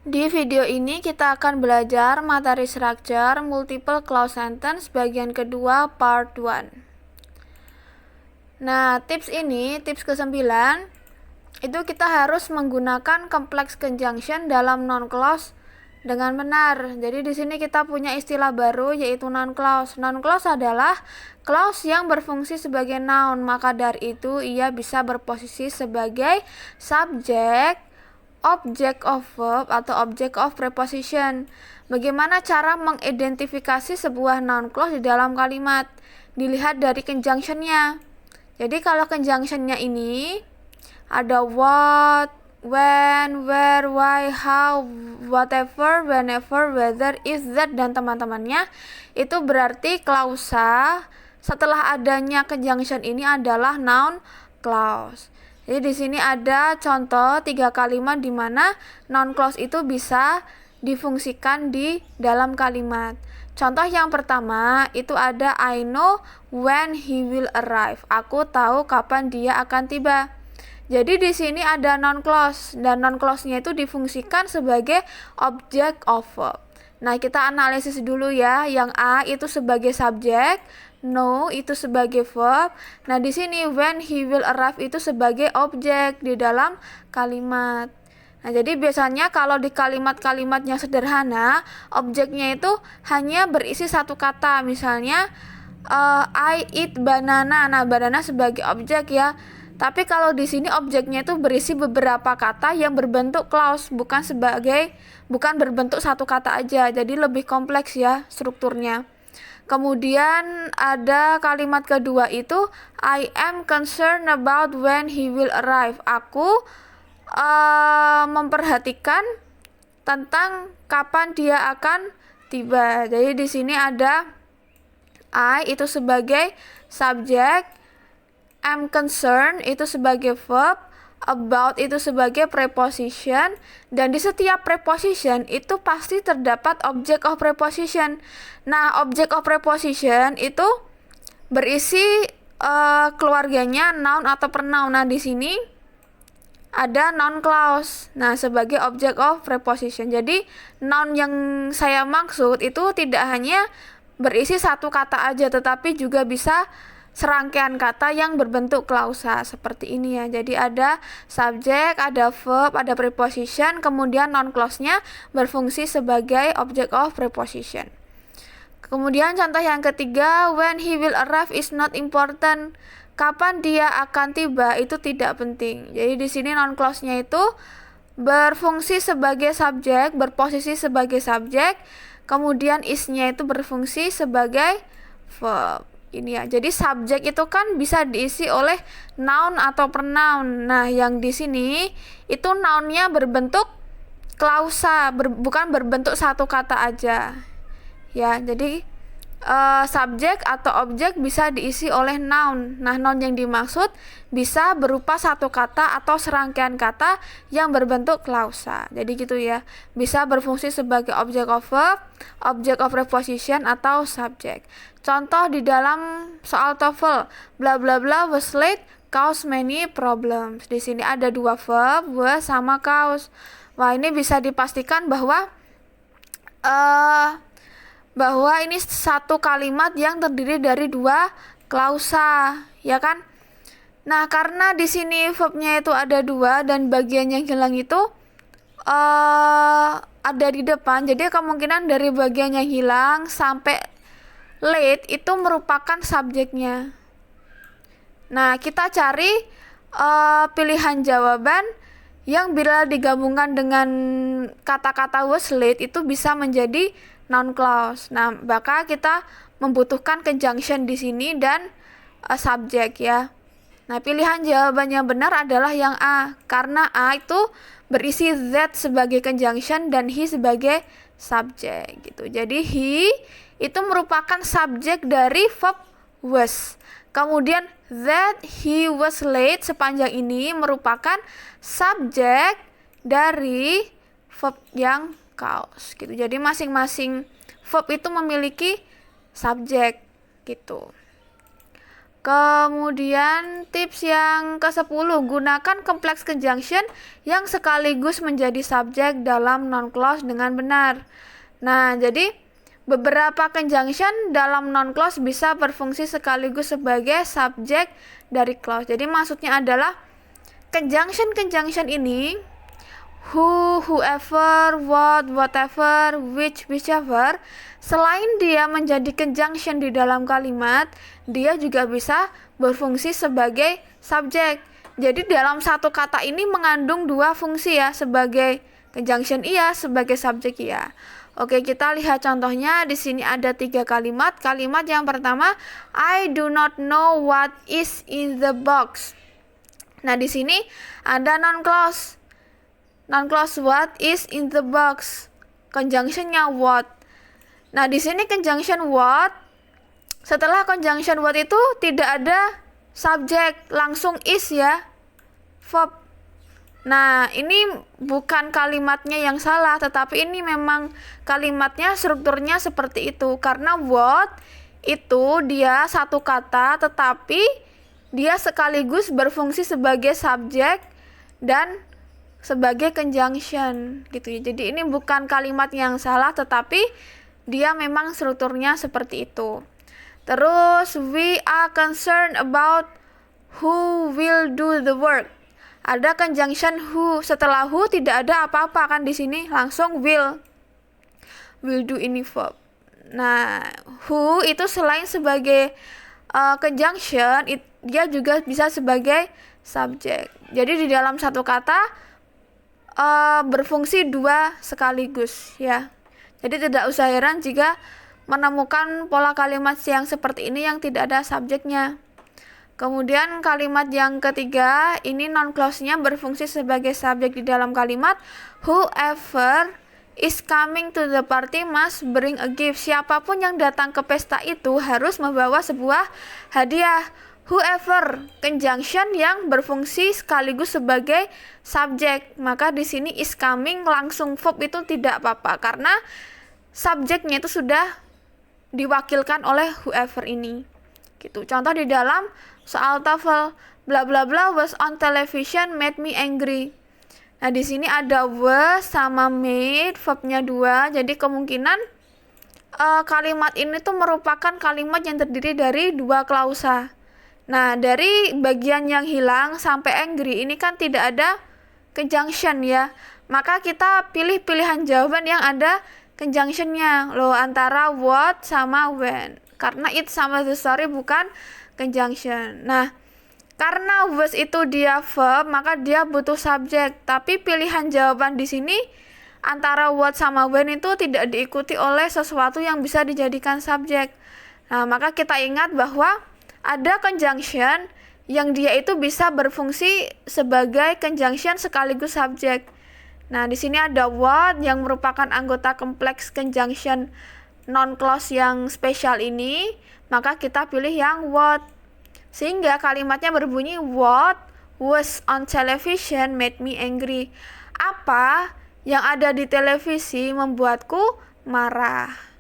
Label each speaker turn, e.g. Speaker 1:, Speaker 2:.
Speaker 1: Di video ini kita akan belajar materi structure multiple clause sentence bagian kedua part 1. Nah, tips ke-9 itu kita harus menggunakan complex conjunction dalam noun clause dengan benar. Jadi di sini kita punya istilah baru yaitu noun clause. Noun clause adalah clause yang berfungsi sebagai noun, maka dari itu ia bisa berposisi sebagai subject, object of verb atau object of preposition. Bagaimana cara mengidentifikasi sebuah noun clause di dalam kalimat? Dilihat dari conjunction-nya. Jadi kalau conjunction-nya ini ada what, when, where, why, how, whatever, whenever, whether, if, that, dan teman-temannya, itu berarti klausa setelah adanya conjunction ini adalah noun clause. Jadi di sini ada contoh 3 kalimat di mana noun clause itu bisa difungsikan di dalam kalimat. Contoh yang pertama itu ada I know when he will arrive. Aku tahu kapan dia akan tiba. Jadi di sini ada noun clause dan noun clause-nya itu difungsikan sebagai object of verb. Nah, kita analisis dulu ya. Yang A itu sebagai subjek, no itu sebagai verb. Nah, di sini when he will arrive itu sebagai objek di dalam kalimat. Nah, jadi biasanya kalau di kalimat-kalimat yang sederhana, objeknya itu hanya berisi satu kata. Misalnya I eat banana. Nah, banana sebagai objek ya. Tapi kalau di sini objeknya itu berisi beberapa kata yang berbentuk clause, bukan berbentuk satu kata aja. Jadi lebih kompleks ya strukturnya. Kemudian ada kalimat kedua itu I am concerned about when he will arrive. Aku memperhatikan tentang kapan dia akan tiba. Jadi di sini ada I itu sebagai subjek, am concerned itu sebagai verb, about itu sebagai preposition, dan di setiap preposition itu pasti terdapat object of preposition. Nah, object of preposition itu berisi keluarganya noun atau pronoun. Nah, di sini ada noun clause. Nah, sebagai object of preposition. Jadi, noun yang saya maksud itu tidak hanya berisi satu kata aja, tetapi juga bisa serangkaian kata yang berbentuk klausa seperti ini ya. Jadi ada subjek, ada verb, ada preposition, kemudian noun clause-nya berfungsi sebagai object of preposition. Kemudian contoh yang ketiga, when he will arrive is not important. Kapan dia akan tiba itu tidak penting. Jadi di sini noun clause-nya itu berfungsi sebagai subjek, berposisi sebagai subjek, kemudian is-nya itu berfungsi sebagai verb. Ini ya. Jadi subjek itu kan bisa diisi oleh noun atau pronoun. Nah, yang di sini itu noun-nya berbentuk klausa, bukan berbentuk satu kata aja. Ya, jadi subjek atau objek bisa diisi oleh noun. Nah, noun yang dimaksud bisa berupa satu kata atau serangkaian kata yang berbentuk klausa. Jadi gitu ya. Bisa berfungsi sebagai object of verb, object of preposition atau subjek. Contoh di dalam soal TOEFL, bla bla bla was late cause many problems. Di sini ada dua verb, was sama cause. Wah, ini bisa dipastikan bahwa ini satu kalimat yang terdiri dari dua klausa, ya kan? Nah, karena di sini verbnya itu ada dua dan bagian yang hilang itu ada di depan, jadi kemungkinan dari bagian yang hilang sampai late itu merupakan subjeknya. Nah, kita cari pilihan jawaban yang bila digabungkan dengan kata-kata was late itu bisa menjadi noun clause. Nah, maka kita membutuhkan conjunction di sini dan subjek ya. Nah, pilihan jawaban yang benar adalah yang A, karena A itu berisi that sebagai conjunction dan he sebagai subjek gitu. Jadi he itu merupakan subjek dari verb was. Kemudian that he was late sepanjang ini merupakan subjek dari verb yang cause gitu. Jadi masing-masing verb itu memiliki subjek gitu. Kemudian tips yang ke-10, gunakan complex conjunction yang sekaligus menjadi subjek dalam noun clause dengan benar. Nah, jadi beberapa conjunction dalam noun clause bisa berfungsi sekaligus sebagai subjek dari clause. Jadi maksudnya adalah conjunction ini who, whoever, what, whatever, which, whichever, selain dia menjadi conjunction di dalam kalimat, dia juga bisa berfungsi sebagai subjek. Jadi dalam satu kata ini mengandung dua fungsi ya, sebagai conjunction iya, sebagai subjek iya. Oke, kita lihat contohnya. Di sini ada 3 kalimat. Kalimat yang pertama, I do not know what is in the box. Nah, di sini ada noun clause. Noun clause what is in the box. Conjunctionnya what. Nah, di sini conjunction what. Setelah conjunction what itu tidak ada subjek, langsung is ya. Verb. Nah, ini bukan kalimatnya yang salah, tetapi ini memang kalimatnya strukturnya seperti itu. Karena what itu dia satu kata, tetapi dia sekaligus berfungsi sebagai subjek dan sebagai conjunction gitu ya. Jadi ini bukan kalimat yang salah, tetapi dia memang strukturnya seperti itu. Terus we are concerned about who will do the work. Ada conjunction who, setelah who tidak ada apa-apa kan di sini, langsung will do ini verb. Nah, who itu selain sebagai conjunction, dia juga bisa sebagai subjek. Jadi di dalam satu kata berfungsi dua sekaligus ya. Jadi tidak usah heran jika menemukan pola kalimat yang seperti ini yang tidak ada subjeknya. Kemudian kalimat yang ketiga, ini noun clause-nya berfungsi sebagai subjek di dalam kalimat. Whoever is coming to the party must bring a gift. Siapapun yang datang ke pesta itu harus membawa sebuah hadiah. Whoever conjunction yang berfungsi sekaligus sebagai subjek, maka di sini is coming langsung verb itu tidak apa-apa karena subjeknya itu sudah diwakilkan oleh whoever ini. Gitu. Contoh di dalam soal TOEFL, bla bla bla was on television made me angry. Nah, di sini ada was sama made, verbnya 2. Jadi kemungkinan kalimat ini tuh merupakan kalimat yang terdiri dari 2 klausa. Nah, dari bagian yang hilang sampai angry ini kan tidak ada conjunction ya. Maka kita pilih pilihan jawaban yang ada conjunctionnya loh, antara what sama when. Karena it sama the story bukan conjunction. Nah, karena was itu dia verb, maka dia butuh subjek. Tapi pilihan jawaban di sini antara what sama when itu tidak diikuti oleh sesuatu yang bisa dijadikan subjek. Nah, maka kita ingat bahwa ada conjunction yang dia itu bisa berfungsi sebagai conjunction sekaligus subjek. Nah, di sini ada what yang merupakan anggota kompleks conjunction noun clause yang spesial ini, maka kita pilih yang what. Sehingga kalimatnya berbunyi what was on television made me angry. Apa yang ada di televisi membuatku marah.